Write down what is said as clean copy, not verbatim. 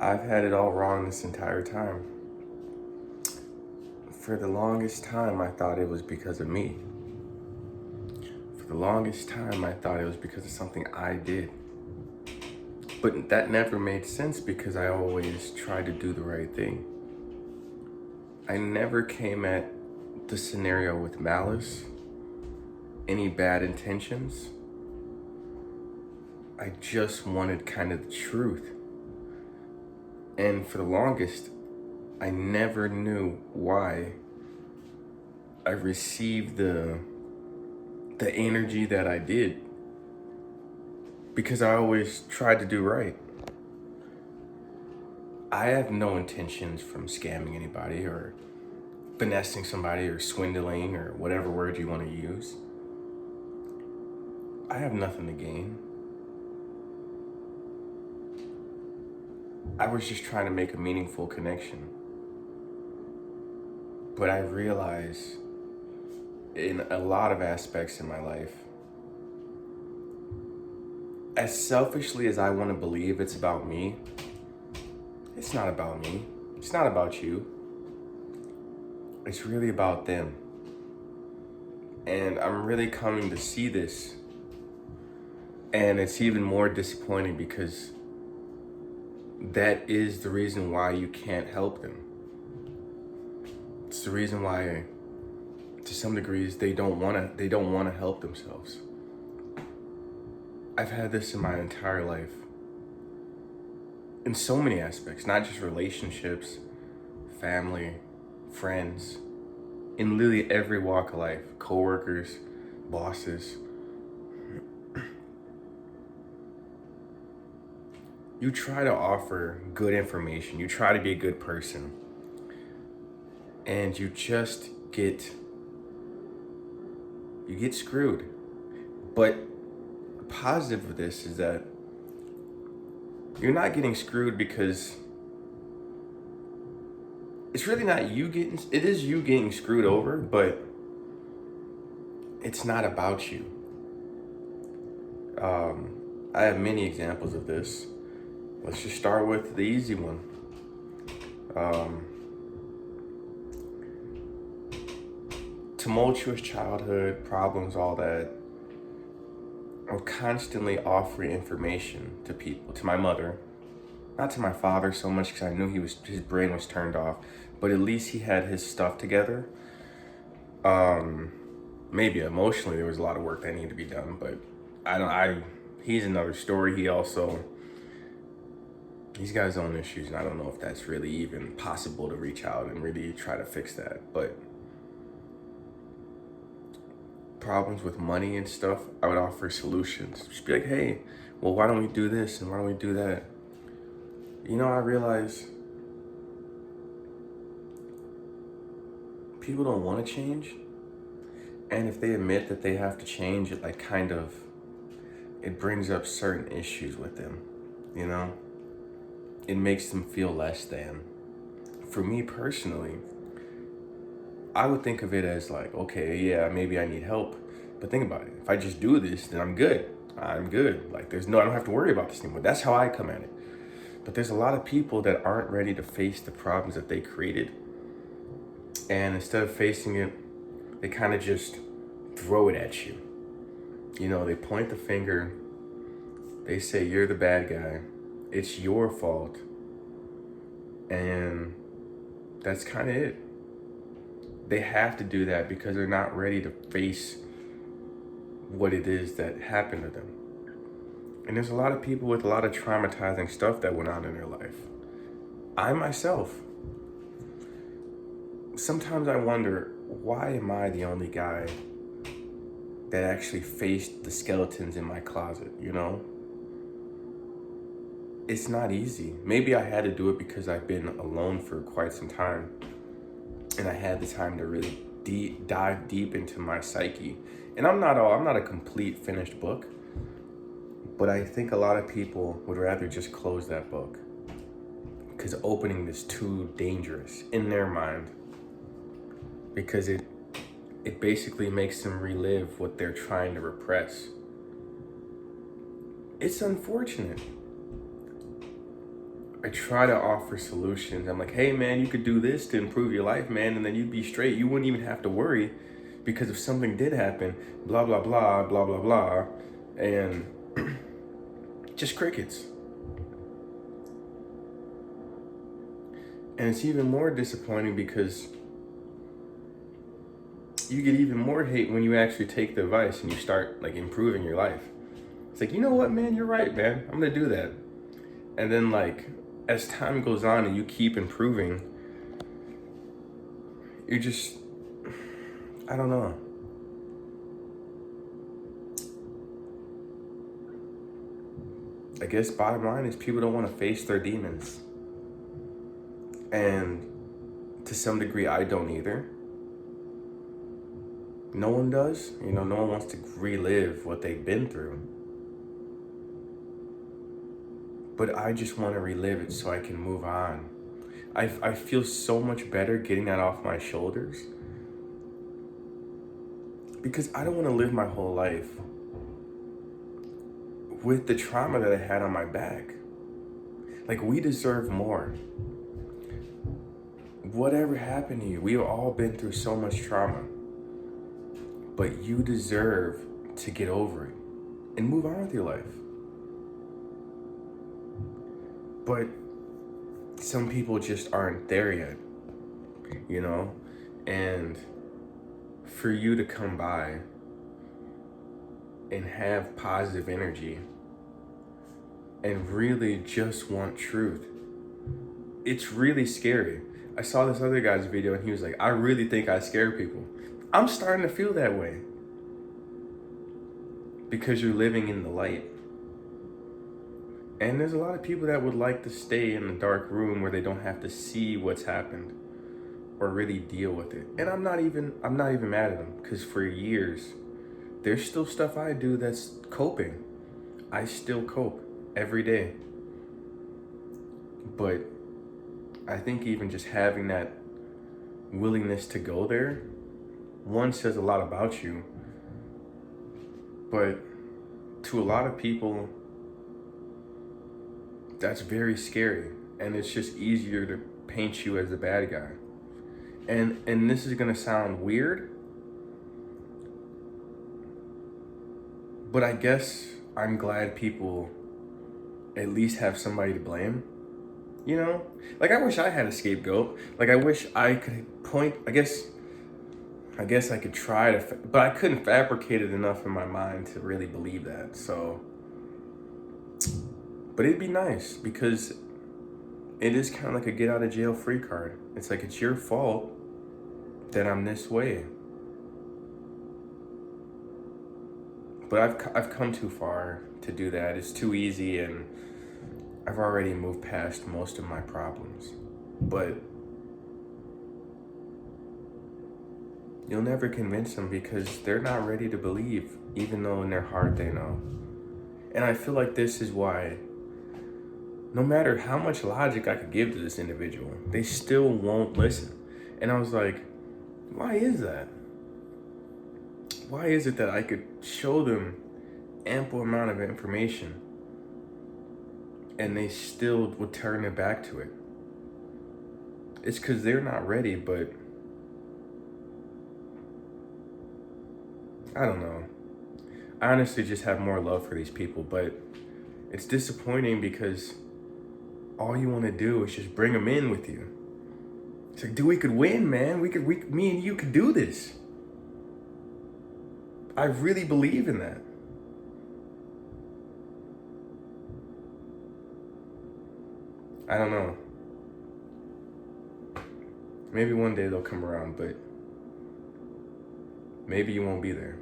I've had it all wrong this entire time. For the longest time, I thought it was because of me. For the longest time, I thought it was because of something I did. But that never made sense because I always tried to do the right thing. I never came at the scenario with malice, any bad intentions. I just wanted kind of the truth. And for the longest, I never knew why I received the energy that I did. Because I always tried to do right. I have no intentions from scamming anybody or finessing somebody or swindling or whatever word you want to use. I have nothing to gain. I was just trying to make a meaningful connection. But I realize in a lot of aspects in my life, as selfishly as I want to believe it's about me, it's not about me. It's not about you. It's really about them. And I'm really coming to see this. And it's even more disappointing because that is the reason why you can't help them. It's the reason why, to some degrees, they don't want to help themselves. I've had this in my entire life. In so many aspects, not just relationships, family, friends, in literally every walk of life, coworkers, bosses. You try to offer good information, you try to be a good person, and you just get screwed. But the positive of this is that you're not getting screwed because it's really not you getting, it is you getting screwed over, but it's not about you. I have many examples of this. Let's just start with the easy one. Tumultuous childhood, problems, all that. I'm constantly offering information to people, to my mother, not to my father so much because I knew his brain was turned off, but at least he had his stuff together. Maybe emotionally there was a lot of work that needed to be done, but he's another story. He's got his own issues, and I don't know if that's really even possible to reach out and really try to fix that. But problems with money and stuff, I would offer solutions. Just be like, hey, well, why don't we do this and why don't we do that? I realize people don't want to change. And if they admit that they have to change, it brings up certain issues with them, It makes them feel less than. For me personally, I would think of it as like, okay, yeah, maybe I need help. But think about it. If I just do this, then I'm good. I'm good. I don't have to worry about this anymore. That's how I come at it. But there's a lot of people that aren't ready to face the problems that they created. And instead of facing it, they kind of just throw it at you. They point the finger. They say, you're the bad guy. It's your fault. And that's kind of it. They have to do that because they're not ready to face what it is that happened to them. And there's a lot of people with a lot of traumatizing stuff that went on in their life. I myself, sometimes I wonder, why am I the only guy that actually faced the skeletons in my closet, It's not easy. Maybe I had to do it because I've been alone for quite some time. And I had the time to really dive deep into my psyche. And I'm not a complete finished book, but I think a lot of people would rather just close that book because opening is too dangerous in their mind, because it basically makes them relive what they're trying to repress. It's unfortunate. I try to offer solutions. I'm like, hey man, you could do this to improve your life, man, and then you'd be straight. You wouldn't even have to worry, because if something did happen, blah blah blah blah blah blah, and just crickets. And it's even more disappointing because you get even more hate when you actually take the advice and you start like improving your life. It's like, you know what, man, you're right, man. I'm gonna do that. And then like as time goes on and you keep improving, you're just, I don't know. I guess bottom line is people don't want to face their demons. And to some degree, I don't either. No one does. You know, no one wants to relive what they've been through. But I just want to relive it so I can move on. I feel so much better getting that off my shoulders. Because I don't want to live my whole life with the trauma that I had on my back. Like, we deserve more. Whatever happened to you, we've all been through so much trauma. But you deserve to get over it and move on with your life. But some people just aren't there yet, you know? And for you to come by and have positive energy and really just want truth, it's really scary. I saw this other guy's video and he was like, I really think I scare people. I'm starting to feel that way. Because you're living in the light. And there's a lot of people that would like to stay in the dark room where they don't have to see what's happened or really deal with it. And I'm not even mad at them, because for years, there's still stuff I do that's coping. I still cope every day. But I think even just having that willingness to go there, one, says a lot about you, but to a lot of people, that's very scary, and it's just easier to paint you as the bad guy. And this is gonna sound weird, but I guess I'm glad people at least have somebody to blame. You know, like I wish I had a scapegoat. Like I wish I could point. I guess I could try to, but I couldn't fabricate it enough in my mind to really believe that. So, but it'd be nice, because it is kind of like a get out of jail free card. It's like, it's your fault that I'm this way. But I've come too far to do that. It's too easy, and I've already moved past most of my problems. But you'll never convince them, because they're not ready to believe, even though in their heart they know. And I feel like this is why, no matter how much logic I could give to this individual, they still won't listen. And I was like, why is that? Why is it that I could show them ample amount of information and they still would turn their back to it? It's because they're not ready, but I don't know. I honestly just have more love for these people, but it's disappointing because all you want to do is just bring them in with you. It's like, dude, we could win, man. Me and you could do this. I really believe in that. I don't know. Maybe one day they'll come around, but maybe you won't be there.